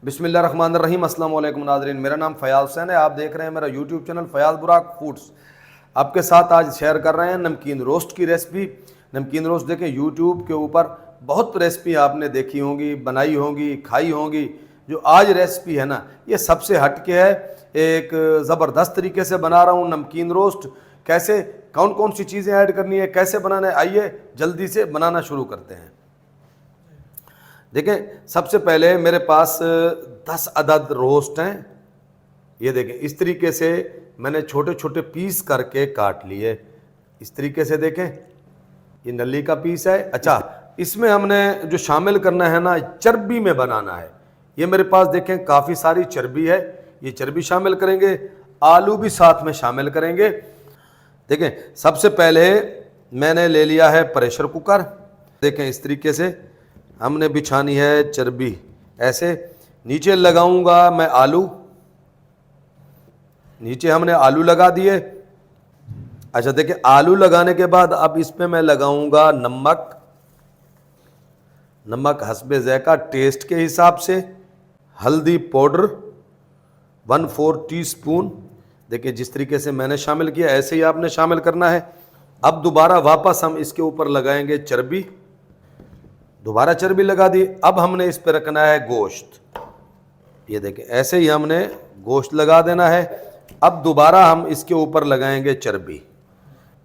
बिस्मिल्लाहिर्रहमानिर्रहीम। अस्सलाम वालेकुम नाज़रीन, मेरा नाम फ़याज़ हुसैन है। आप देख रहे हैं मेरा यूट्यूब चैनल फ़याज़ बुराक फूड्स। आपके साथ आज शेयर कर रहे हैं नमकीन रोस्ट की रेसिपी। नमकीन रोस्ट देखें, यूट्यूब के ऊपर बहुत रेसिपी आपने देखी होंगी, बनाई होंगी, खाई होंगी। जो आज रेसिपी है ना, ये सबसे हटके है। एक ज़बरदस्त तरीके से बना रहा हूँ नमकीन रोस्ट। कैसे, कौन कौन सी चीज़ें ऐड करनी है, कैसे बनाना है, आइए जल्दी से बनाना शुरू करते हैं। देखें, सबसे पहले मेरे पास 10 अदद रोस्ट हैं। ये देखें, इस तरीके से मैंने छोटे छोटे पीस करके काट लिए। इस तरीके से देखें, ये नली का पीस है। अच्छा, इसमें हमने जो शामिल करना है ना, चर्बी में बनाना है। ये मेरे पास देखें काफ़ी सारी चर्बी है, ये चर्बी शामिल करेंगे। आलू भी साथ में शामिल करेंगे। देखें, सबसे पहले मैंने ले लिया है प्रेशर कुकर। देखें, इस तरीके से हमने बिछानी है चर्बी। ऐसे नीचे लगाऊंगा मैं आलू, नीचे हमने आलू लगा दिए। अच्छा, देखिए, आलू लगाने के बाद अब इसमें मैं लगाऊंगा नमक। नमक हस्बे ज़ायका, टेस्ट के हिसाब से। हल्दी पाउडर 1/4 टीस्पून। देखिए, जिस तरीके से मैंने शामिल किया ऐसे ही आपने शामिल करना है। अब दोबारा वापस हम इसके ऊपर लगाएंगे चर्बी। दोबारा चर्बी लगा दी। अब हमने इस पर रखना है गोश्त। ये देखें, ऐसे ही हमने गोश्त लगा देना है। अब दोबारा हम इसके ऊपर लगाएंगे चर्बी।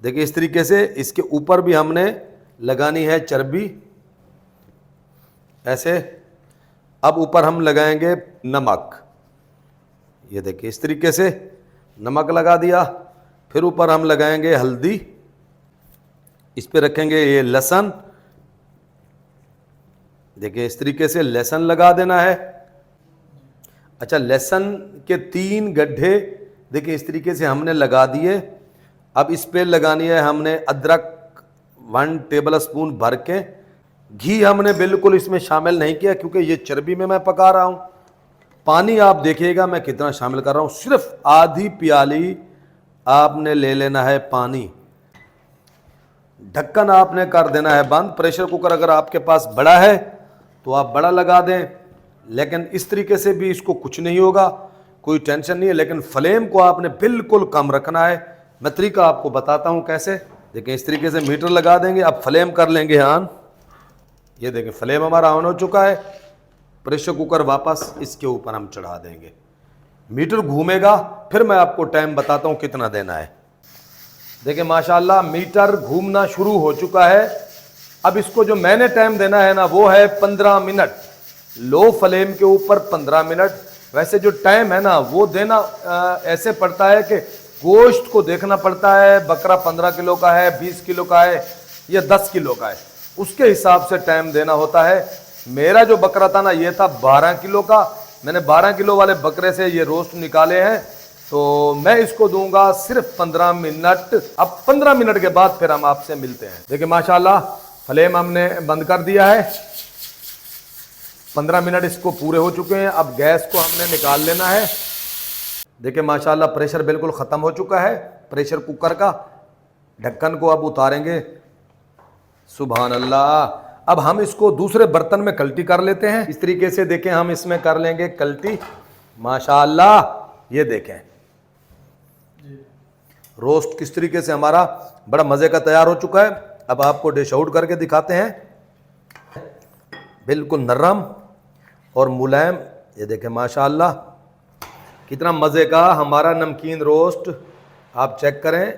देखिए, इस तरीके से इसके ऊपर भी हमने लगानी है चर्बी। ऐसे अब ऊपर हम लगाएंगे नमक। ये देखिए, इस तरीके से नमक लगा दिया। फिर ऊपर हम लगाएंगे हल्दी। इस पे रखेंगे ये लहसुन। देखिए, इस तरीके से लहसुन लगा देना है। अच्छा, लहसुन के 3 गड्ढे देखिए इस तरीके से हमने लगा दिए। अब इस पे लगानी है हमने अदरक 1 टेबल स्पून भर के। घी हमने बिल्कुल इसमें शामिल नहीं किया क्योंकि ये चर्बी में मैं पका रहा हूँ। पानी आप देखिएगा मैं कितना शामिल कर रहा हूँ, सिर्फ आधी प्याली आपने ले लेना है पानी। ढक्कन आपने कर देना है बंद। प्रेशर कुकर अगर आपके पास बड़ा है तो आप बड़ा लगा दें, लेकिन इस तरीके से भी इसको कुछ नहीं होगा, कोई टेंशन नहीं है। लेकिन फ्लेम को आपने बिल्कुल कम रखना है। मैं तरीका आपको बताता हूं कैसे। देखिए, इस तरीके से मीटर लगा देंगे। अब फ्लेम कर लेंगे ऑन। ये देखिए, फ्लेम हमारा ऑन हो चुका है। प्रेशर कुकर वापस इसके ऊपर हम चढ़ा देंगे। मीटर घूमेगा, फिर मैं आपको टाइम बताता हूं कितना देना है। देखिए, माशाल्लाह मीटर घूमना शुरू हो चुका है। अब इसको जो मैंने टाइम देना है ना, वो है 15 मिनट। लो फ्लेम के ऊपर 15 मिनट। वैसे जो टाइम है ना, वो देना ऐसे पड़ता है कि गोश्त को देखना पड़ता है। बकरा 15 किलो का है, 20 किलो का है या 10 किलो का है, उसके हिसाब से टाइम देना होता है। मेरा जो बकरा था ना, ये था 12 किलो का। मैंने 12 किलो वाले बकरे से ये रोस्ट निकाले हैं, तो मैं इसको दूंगा सिर्फ 15 मिनट। अब 15 मिनट के बाद फिर हम आपसे मिलते हैं। देखिए, माशाल्लाह फ्लेम हमने बंद कर दिया है। 15 मिनट इसको पूरे हो चुके हैं। अब गैस को हमने निकाल लेना है। देखिए, माशाल्लाह प्रेशर बिल्कुल ख़त्म हो चुका है प्रेशर कुकर का। ढक्कन को अब उतारेंगे। सुभान अल्लाह। अब हम इसको दूसरे बर्तन में कल्टी कर लेते हैं। इस तरीके से देखें, हम इसमें कर लेंगे कल्टी। माशाल्लाह, ये देखें रोस्ट किस तरीके से हमारा बड़ा मज़े का तैयार हो चुका है। अब आपको डिश आउट करके दिखाते हैं। बिल्कुल नरम और मुलायम। ये देखें, माशाल्लाह कितना मज़े का हमारा नमकीन रोस्ट। आप चेक करें,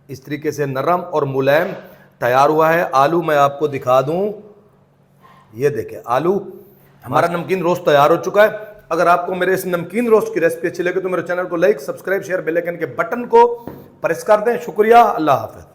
इस तरीके से नरम और मुलायम तैयार हुआ है। आलू मैं आपको दिखा दूं। ये देखें, आलू हमारा नमकीन रोस्ट तैयार हो चुका है। अगर आपको मेरे इस नमकीन रोस्ट की रेसिपी अच्छी लगे तो मेरे चैनल को like, subscribe, share, bell icon के बटन को प्रेस कर दें। शुक्रिया। अल्लाह हाफ़िज़।